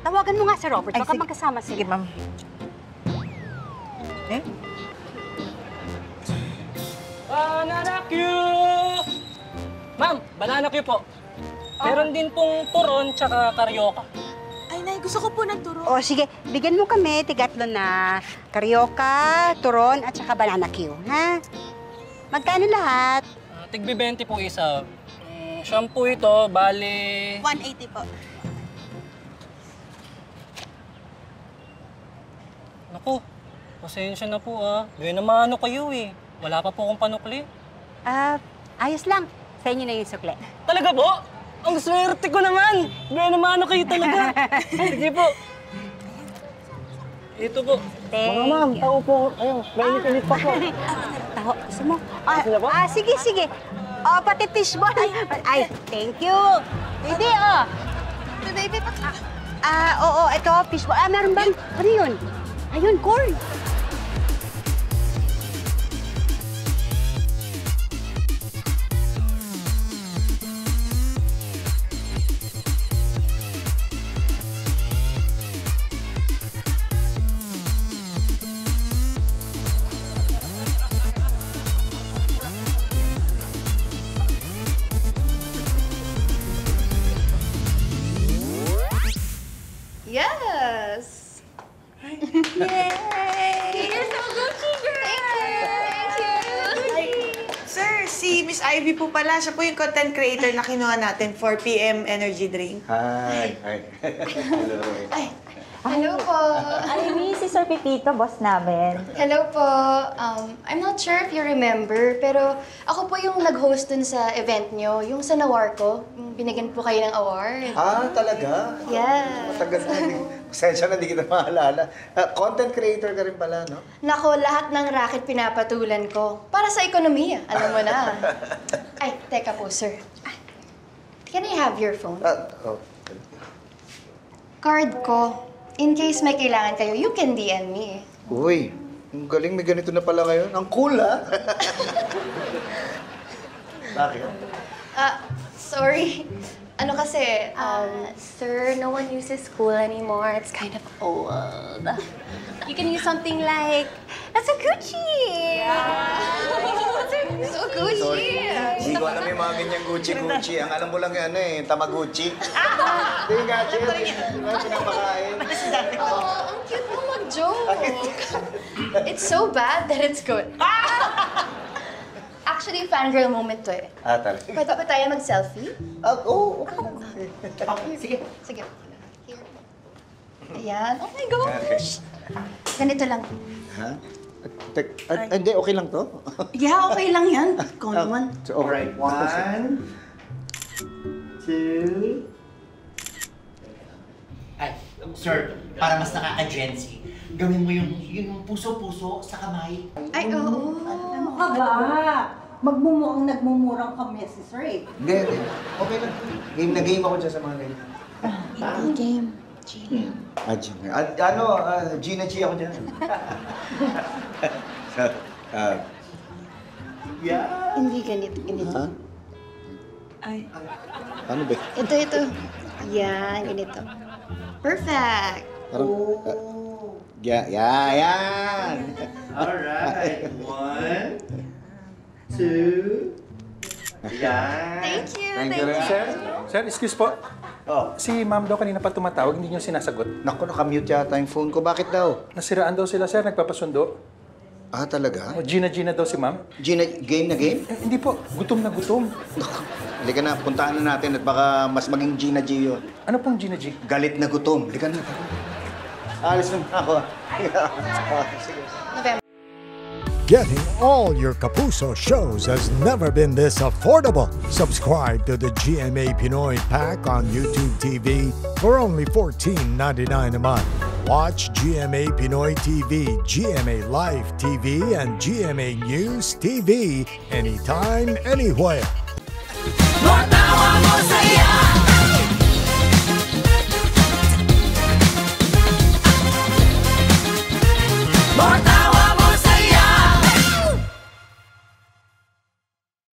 Tawagan mo nga si Robert, baka sige. magkasama sila. Sige, ma'am. Eh? Banana Q! Ma'am, banana Q po. Meron din pong turon tsaka karyoka. Ay, Nay, gusto ko po ng turo. O sige, bigyan mo kami tigatlo na karyoka, turon, at saka banana Q, ha? Magkano lahat? Tigbi 20 po isa. Shampoo ito, bali... 180 po. Naku, pasensya na po Gawin naman ano kayo eh. Wala pa po akong panukli. Ayos lang. Sa inyo na yung sukle. Talaga po? Ang swerte ko naman! Gawin naman ano kayo talaga. Sige po. Ito po. Thank Mga ma'am, you. tao po. Ayun, mainit-init pa po. Taho, gusto mo? Gusto niya po? Sige, sige. Pati fishball. Ay, thank you. Hindi, Baby, oo, ito, fishball. Meron bang, ano yun? Ayun, corn. Yes! Yay! You're so Gucci, girl! Thank you! Sir, si Miss Ivy po pala. Siya po yung content creator na kinuha natin for PM Energy Drink. Hi. Hello. Hello po! Ivy, si Sir Pipito, boss namin. Hello po. I'm not sure if you remember, pero ako po yung nag-host dun sa event nyo, yung sa Nawarco, yung binigyan po kayo ng award. Talaga? Yeah. Matagal na. Pasensya na, hindi kita maalala. Content creator ka rin pala, no? Nako, lahat ng racket pinapatulan ko. Para sa ekonomiya, alam mo na. Ay, teka po, sir. Can I have your phone? Card ko. In case may kailangan kayo, you can DM me. Uy, ang galing, may ganito na pala ngayon. Ang cool, ha? Bakit? Sorry. Ano kasi, Sir, no one uses cool anymore. It's kind of old. You can use something like, that's a Gucci! so Gucci! Sorry. Hindi ko alam yung mga ganyang Gucci. Ang alam ko lang yan Tamaguchi. Ito yung gadget. Pinapakain. Ang cute mo mag-joke. It's so bad that it's good. Actually, fangirl moment to Talaga. Pwede ba tayo mag-selfie? Oo, okay lang. Sige. Sige. Here. Ayan. Oh my gosh! Ganito lang. Ha? Hindi, okay lang to? Yeah, okay lang yan. Ikaw naman. Alright, 1, 2... Ay, sir, para mas nakaka-Gen-Z, gawin mo yung puso-puso sa kamay. Ay, oo. Ano ka ba? Magmumuang nagmumurang kami si Sir eh. Hindi. Okay lang. Game na game ako dyan sa mga ganyan. Game. Gina. Gina. Gina G ako dyan. Yeah. Hindi ganito. Ha? Ay. Ano ba? Ito. Yan, ganito. Perfect. Parang, yan. Alright, 1, 2, yan. Thank you. Sir, excuse po. Oh. Si ma'am daw kanina pa tumatawag, hindi niyo sinasagot. Naku, nakamute yata yung phone ko. Bakit daw? Nasiraan daw sila, sir, nagpapasundo. Talaga? O, Gina daw si ma'am. Gina, game na game? Hindi po, gutom na gutom. Halika na, puntaan na natin at baka mas maging Gina G yun. Ano pong Gina G? Galit na gutom. Halika na. Alis naman ako. Sige. November. Getting all your Kapuso shows has never been this affordable. Subscribe to the GMA Pinoy Pack on YouTube TV for only $14.99 a month. Watch GMA Pinoy TV, GMA Live TV, and GMA News TV anytime, anywhere. Matawa mo saya! Matawa